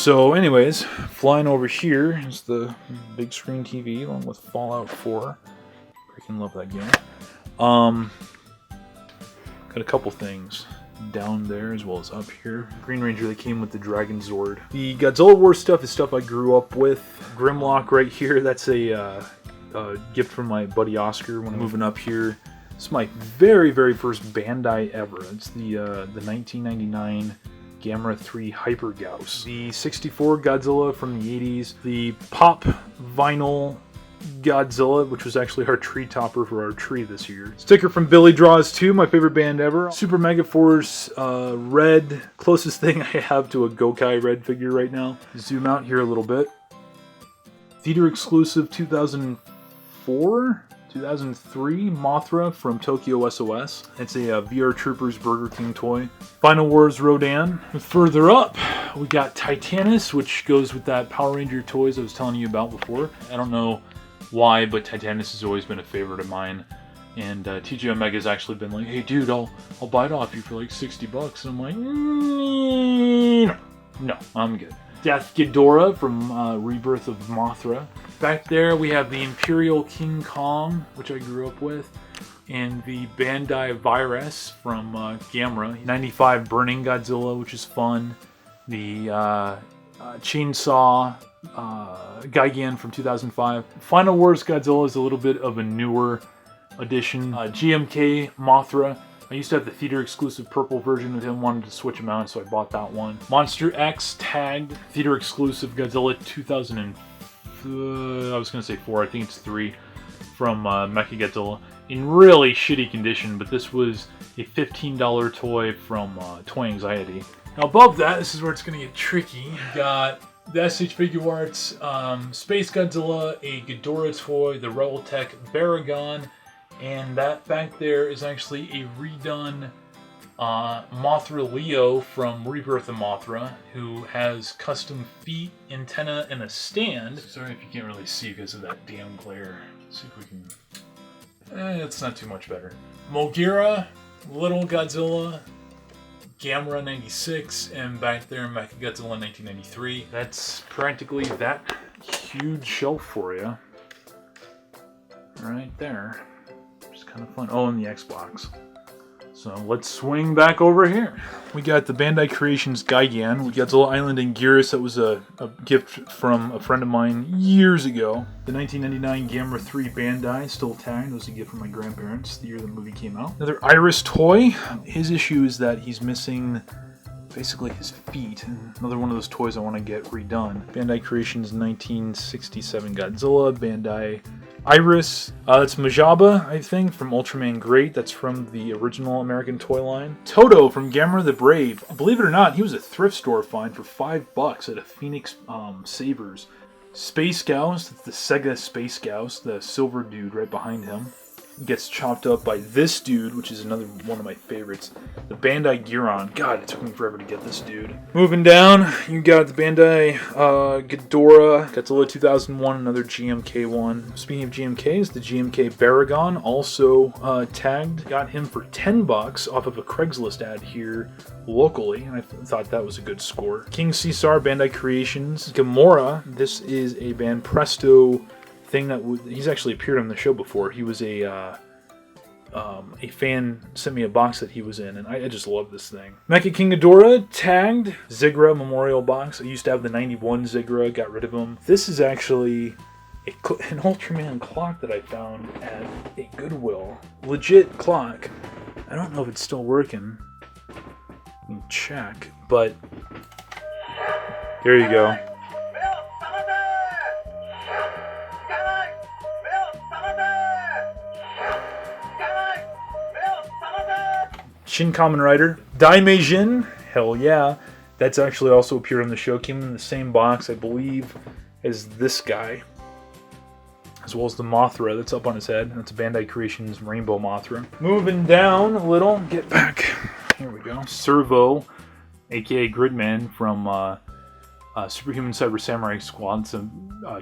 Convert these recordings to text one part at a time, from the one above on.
So anyways, flying over here is the big screen TV along with Fallout 4. Freaking love that game. Got a couple things down there as well as up here. Green Ranger that came with the Dragon Zord. The Godzilla War stuff is stuff I grew up with. Grimlock right here, that's a gift from my buddy Oscar when I'm moving up here. It's my very, very first Bandai ever. It's the 1999 Gamera 3 Hyper Gauss. The 64 Godzilla from the 80s. The pop vinyl Godzilla, which was actually our tree topper for our tree this year. Sticker from Billy Draws 2, my favorite band ever. Super Mega Force Red, closest thing I have to a Gokai Red figure right now. Zoom out here a little bit. Theater exclusive 2003 Mothra from Tokyo SOS. It's a VR Troopers Burger King toy. Final Wars Rodan. Further up, we got Titanus, which goes with that Power Ranger toys I was telling you about before. I don't know why, but Titanus has always been a favorite of mine. And TJ Omega's actually been like, hey dude, I'll buy it off you for like $60. And I'm like, no, I'm good. Death Ghidorah from Rebirth of Mothra. Back there we have the Imperial King Kong, which I grew up with, and the Bandai Virus from Gamera. 95 Burning Godzilla, which is fun. The Chainsaw Gigan from 2005. Final Wars Godzilla is a little bit of a newer edition. GMK Mothra. I used to have the theater exclusive purple version of him, wanted to switch him out, so I bought that one. Monster X tagged theater exclusive Godzilla 2004, I was going to say 4, I think it's 3, from Mechagodzilla. In really shitty condition, but this was a $15 toy from Toy Anxiety. Now above that, this is where it's going to get tricky. You got the SH Figure Arts, Space Godzilla, a Ghidorah toy, the Rebeltech Baragon, and that back there is actually a redone Mothra Leo from Rebirth of Mothra, who has custom feet, antenna, and a stand. Sorry if you can't really see because of that damn glare. Let's see if we can... it's not too much better. Mogira, Little Godzilla, Gamera 96, and back there Mechagodzilla 1993. That's practically that huge shelf for you. Right there. Just kind of fun. Oh, and the Xbox. So let's swing back over here. We got the Bandai Creations Gigan. We got Godzilla Island and Gearus. That was a gift from a friend of mine years ago. The 1999 Gamera 3 Bandai, still tagged. It was a gift from my grandparents the year the movie came out. Another Iris toy. His issue is that he's missing basically his feet. Another one of those toys I want to get redone. Bandai Creations 1967 Godzilla. Bandai Iris, that's Majaba, I think, from Ultraman Great. That's from the original American toy line. Toto from Gamera the Brave. Believe it or not, he was a thrift store find for $5 at a Phoenix Savers. Space Gauss, that's the Sega Space Gauss, the silver dude right behind him. Gets chopped up by this dude, which is another one of my favorites. The Bandai Giron. God, it took me forever to get this dude. Moving down, you got the Bandai Ghidorah, Godzilla 2001, another GMK one. Speaking of GMKs, the GMK Baragon, also tagged. Got him for $10 off of a Craigslist ad here locally, and I thought that was a good score. King Caesar, Bandai Creations. Gamora, this is a Banpresto thing that he's actually appeared on the show before. He was a fan sent me a box that he was in, and I just love this thing. Mecha King Ghidorah tagged. Zigra memorial box. I used to have the 91 Zigra, got rid of him. This is actually an Ultraman clock that I found at a Goodwill. Legit clock. I don't know if it's still working. You can check, but here you go. Shin Kamen Rider. Daimajin, hell yeah. That's actually also appeared on the show. Came in the same box, I believe, as this guy. As well as the Mothra that's up on his head. That's Bandai Creations Rainbow Mothra. Moving down a little, get back. Here we go. Servo, aka Gridman from Superhuman Cyber Samurai Squad. It's a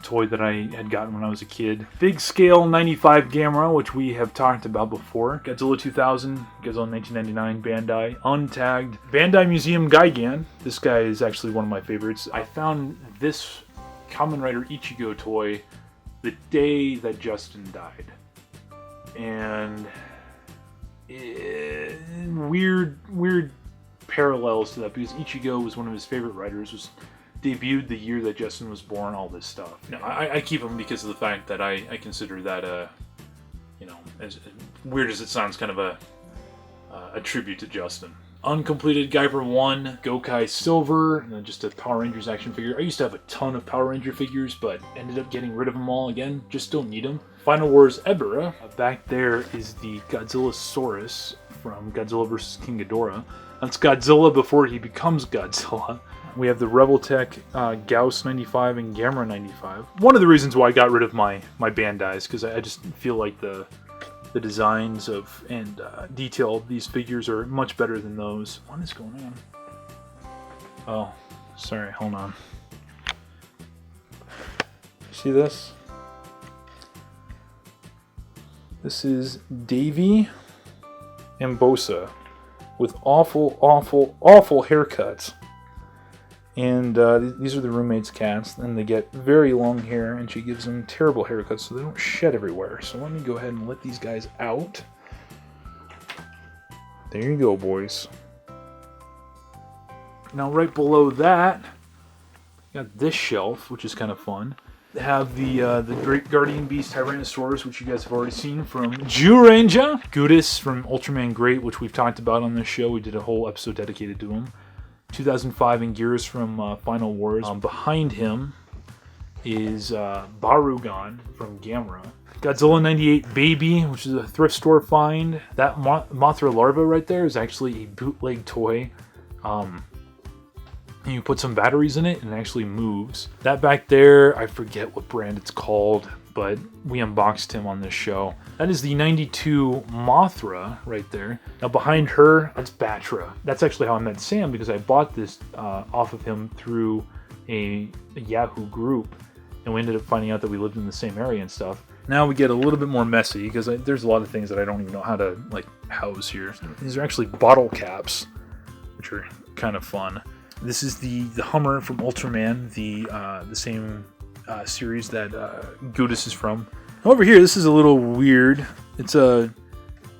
toy that I had gotten when I was a kid. Big Scale 95 Gamera, which we have talked about before. Godzilla 2000, Godzilla 1999, Bandai. Untagged. Bandai Museum Gigan. This guy is actually one of my favorites. I found this Kamen Rider Ichigo toy the day that Justin died. And weird parallels to that, because Ichigo was one of his favorite writers, was debuted the year that Justin was born, all this stuff. No, I keep him because of the fact that I consider that you know, as weird as it sounds, kind of a tribute to Justin. Uncompleted Guyver 1, Gokai Silver, and then just a Power Rangers action figure. I used to have a ton of Power Ranger figures, but ended up getting rid of them all again. Just don't need them. Final Wars Ebera. Back there is the Godzillasaurus from Godzilla vs. King Ghidorah. That's Godzilla before he becomes Godzilla. We have the Rebeltech Gauss 95 and Gamera 95. One of the reasons why I got rid of my Bandais, because I just feel like the designs of and detail of these figures are much better than those. What is going on? Oh, sorry, hold on. See this? This is Davy and Bosa with awful haircuts. And these are the roommates' cats, and they get very long hair, and she gives them terrible haircuts so they don't shed everywhere. So let me go ahead and let these guys out. There you go, boys. Now right below that, got this shelf, which is kind of fun. They have the Great Guardian Beast Tyrannosaurus, which you guys have already seen from Zyuranger. Gudis from Ultraman Great, which we've talked about on this show. We did a whole episode dedicated to him. 2005 Anguirus from Final Wars. Behind him is Barugan from Gamera. Godzilla 98 Baby, which is a thrift store find. That Mothra larva right there is actually a bootleg toy. You put some batteries in it and it actually moves. That back there, I forget what brand it's called, but we unboxed him on this show. That is the 92 Mothra right there. Now behind her, that's Batra. That's actually how I met Sam, because I bought this off of him through a Yahoo group, and we ended up finding out that we lived in the same area and stuff. Now we get a little bit more messy, because there's a lot of things that I don't even know how to like house here. These are actually bottle caps, which are kind of fun. This is the Hummer from Ultraman, the same series that Gudis is from. Over here, this is a little weird. It's a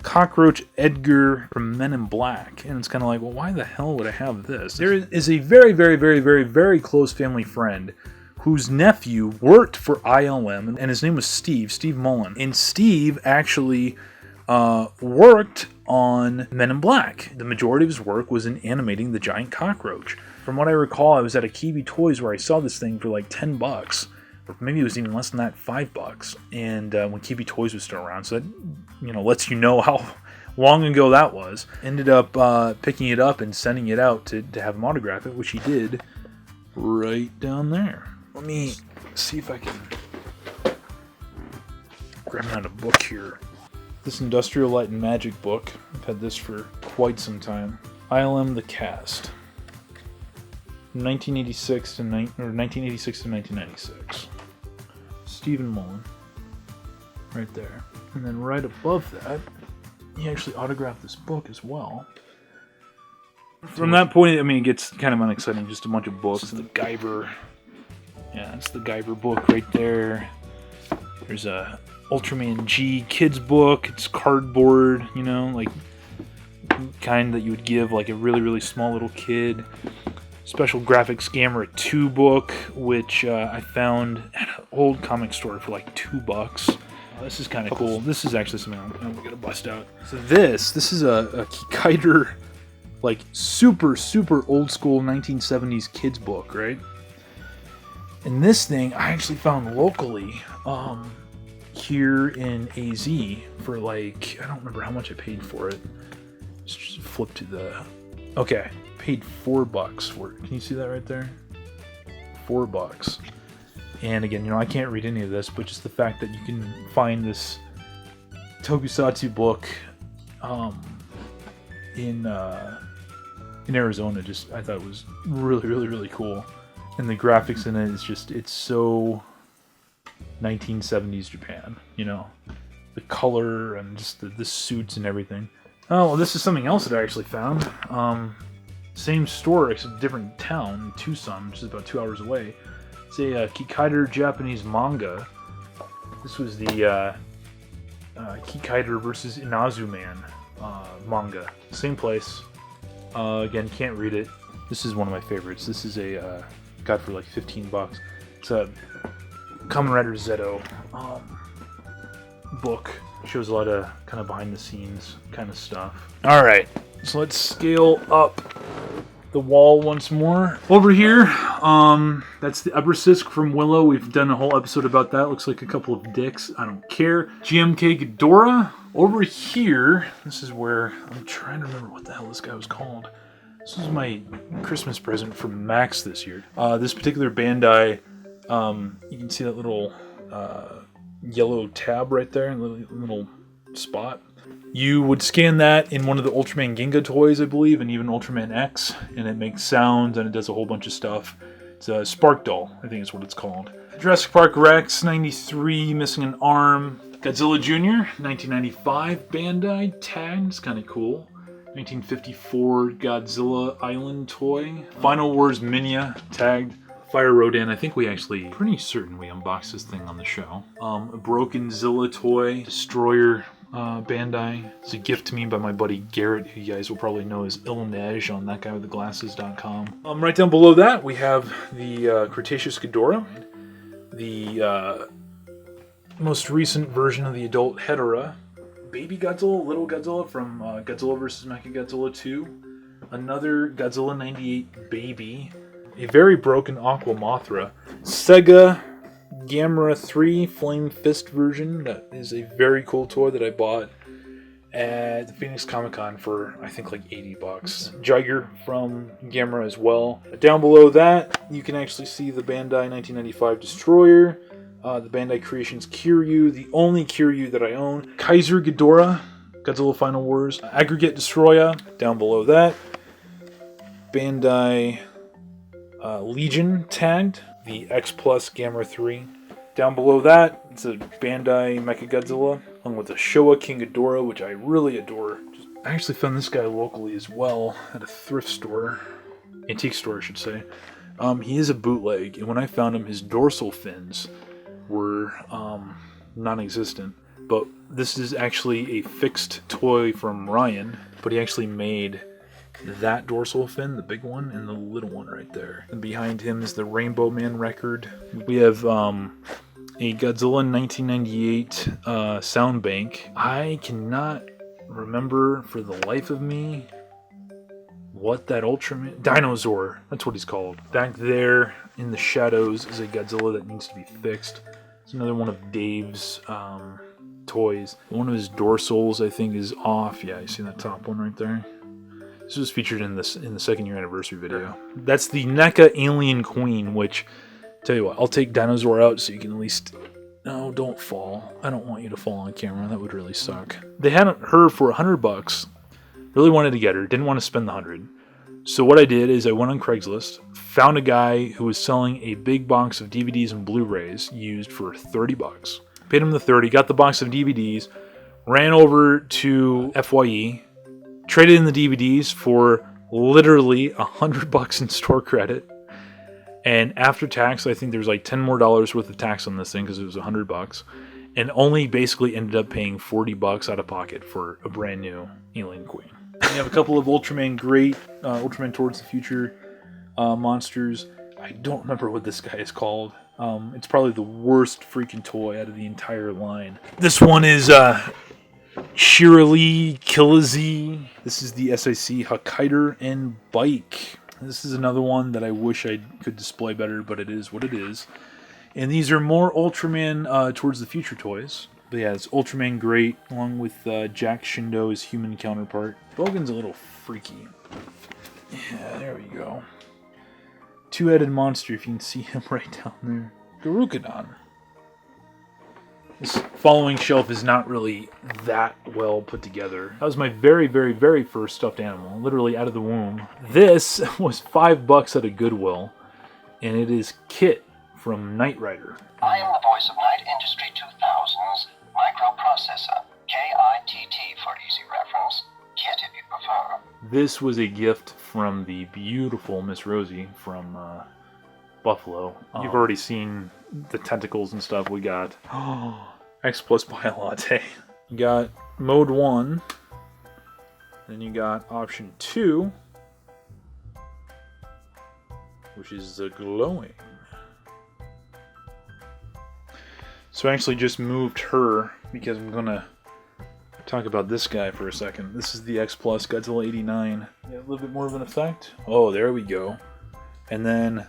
Cockroach Edgar from Men in Black, and it's kind of like, well, why the hell would I have this? There is a very close family friend whose nephew worked for ILM, and his name was Steve Mullen. And Steve actually worked on Men in Black. The majority of his work was in animating the giant cockroach. From what I recall, I was at a Kiwi Toys where I saw this thing for like $10, or maybe it was even less than that, $5. And when Kiwi Toys was still around, so that, you know, lets you know how long ago that was. Ended up picking it up and sending it out to have him autograph it, which he did right down there. Let me see if I can grab out a book here. This Industrial Light and Magic book. I've had this for quite some time. ILM The Cast. 1986 to 1996. Stephen Mullen. Right there. And then right above that, he actually autographed this book as well. From that point, I mean, it gets kind of unexciting. Just a bunch of books. The Guyver. Yeah, that's the Guyver book right there. There's a Ultraman G kids book. It's cardboard, you know, like kind that you would give like a really small little kid. Special Graphics Gamera 2 book, which I found at an old comic store for like $2. This is kind of cool. This is actually something I'm gonna bust out. So this is a Kikaider, like super old school 1970s kids book, right? And this thing I actually found locally here in AZ for like, I don't remember how much I paid for it. Just flip to the, okay. Paid $4 for it. Can you see that right there? $4. And again, you know, I can't read any of this, but just the fact that you can find this Tokusatsu book in Arizona, just I thought it was really cool. And the graphics in it is just, it's so 1970s Japan, you know? The color and just the suits and everything. Oh, well, this is something else that I actually found. Same store, except different town, Tucson, which is about 2 hours away. It's a Kikaider Japanese manga. This was the Kikaider versus Inazu Man manga. Same place. Again, can't read it. This is one of my favorites. This is a got for like 15 bucks. It's a Kamen Rider Zeto book. Shows a lot of kind of behind the scenes kind of stuff. All right, so let's scale up the wall once more. Over here, that's the Ebersisk from Willow. We've done a whole episode about that. Looks like a couple of dicks. I don't care. GMK Ghidorah. Over here, this is where I'm trying to remember what the hell this guy was called. This was my Christmas present from Max this year. This particular Bandai, you can see that little yellow tab right there, little spot. You would scan that in one of the Ultraman Ginga toys, I believe, and even Ultraman X, and it makes sounds and it does a whole bunch of stuff. It's a Spark Doll, I think is what it's called. Jurassic Park Rex, 93, missing an arm. Godzilla Jr., 1995, Bandai, tagged, it's kind of cool. 1954 Godzilla Island toy. Final Wars Minya, tagged. Fire Rodan, I think we actually, pretty certain we unboxed this thing on the show. A Broken Zilla toy, Destroyer Bandai. It's a gift to me by my buddy Garrett, who you guys will probably know as Ilnej on thatguywiththeglasses.com. Right down below that, we have the Cretaceous Ghidorah, the most recent version of the adult Hedorah, Baby Godzilla, Little Godzilla from Godzilla vs. Mechagodzilla 2, another Godzilla 98 Baby, a very broken Aqua Mothra, Sega Gamera 3 Flame Fist version. That is a very cool toy that I bought at the Phoenix Comic Con for, I think, like 80 bucks. Jiger from Gamera as well. Down below that, you can actually see the Bandai 1995 Destroyer, the Bandai Creations Kiryu, the only Kiryu that I own. Kaiser Ghidorah, Godzilla Final Wars, Aggregate Destroyer. Down below that, Bandai Legion tagged, the X Plus Gamera 3. Down below that, it's a Bandai Mechagodzilla, along with a Showa King Ghidorah, which I really adore. I actually found this guy locally as well at a thrift store, antique store I should say. He is a bootleg, and when I found him, his dorsal fins were non-existent. But this is actually a fixed toy from Ryan, but he actually made that dorsal fin, the big one, and the little one right there. And behind him is the Rainbow Man record. We have a Godzilla 1998 sound bank. I cannot remember for the life of me what that Ultraman... Dinosaur, that's what he's called. Back there in the shadows is a Godzilla that needs to be fixed. It's another one of Dave's toys. One of his dorsals, I think, is off. Yeah, you see that top one right there? This was featured in the second year anniversary video. That's the NECA Alien Queen, which, tell you what, I'll take Dinosaur out so you can at least... No, don't fall. I don't want you to fall on camera. That would really suck. They had her for 100 bucks. Really wanted to get her. Didn't want to spend the 100. So what I did is I went on Craigslist, found a guy who was selling a big box of DVDs and Blu-rays used for 30 bucks. Paid him the 30, got the box of DVDs, ran over to FYE, traded in the DVDs for literally 100 bucks in store credit. And after tax, I think there was like $10 more worth of tax on this thing because it was 100 bucks. And only basically ended up paying 40 bucks out of pocket for a brand new Alien Queen. We have a couple of Ultraman Great, Ultraman Towards the Future monsters. I don't remember what this guy is called. It's probably the worst freaking toy out of the entire line. This one is Shirley Killazy. This is the SIC Hokkaider and Bike. This is another one that I wish I could display better, but it is what it is. And these are more Ultraman Towards the Future toys. But yeah, it's Ultraman Great, along with Jack Shindo, his human counterpart. Bogan's a little freaky. Yeah, there we go. Two-headed monster, if you can see him right down there. Garukadon. This following shelf is not really that well put together. That was my very, very, very first stuffed animal, literally out of the womb. This was $5 at a Goodwill. And it is Kit from Knight Rider. I am the voice of Knight Industry 2000's microprocessor, KITT for easy reference, Kit if you prefer. This was a gift from the beautiful Miss Rosie from Buffalo. You've already seen the tentacles and stuff we got. X plus Biolante. You got mode 1. Then you got option 2, which is the glowing. So I actually just moved her because I'm gonna talk about this guy for a second. This is the X Plus Godzilla 89. Yeah, a little bit more of an effect. Oh, there we go. And then,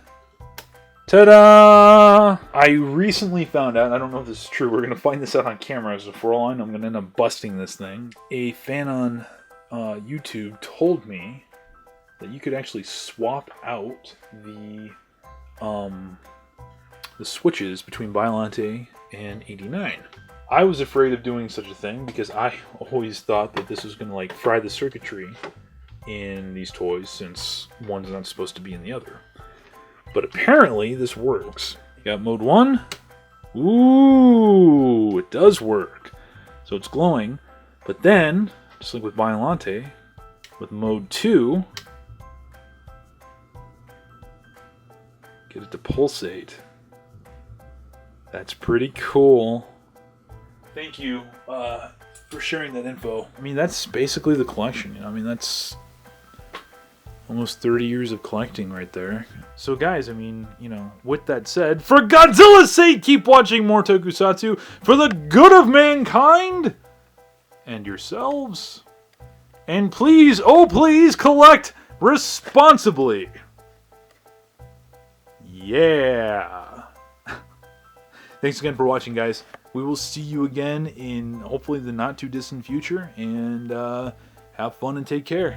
ta-da! I recently found out, I don't know if this is true, we're going to find this out on camera, so for all I know, I'm going to end up busting this thing. A fan on YouTube told me that you could actually swap out the switches between Biolante and 89. I was afraid of doing such a thing because I always thought that this was going to like fry the circuitry in these toys since one's not supposed to be in the other. But apparently this works. You got mode 1. Ooh, it does work. So it's glowing. But then, just like with Biolante, with mode 2, get it to pulsate. That's pretty cool. Thank you for sharing that info. I mean, that's basically the collection. You know, I mean, that's almost 30 years of collecting right there. So guys, I mean, you know, with that said, for Godzilla's sake, keep watching more Tokusatsu for the good of mankind and yourselves. And please, oh please, collect responsibly. Yeah. Thanks again for watching, guys. We will see you again in hopefully the not too distant future, and have fun and take care.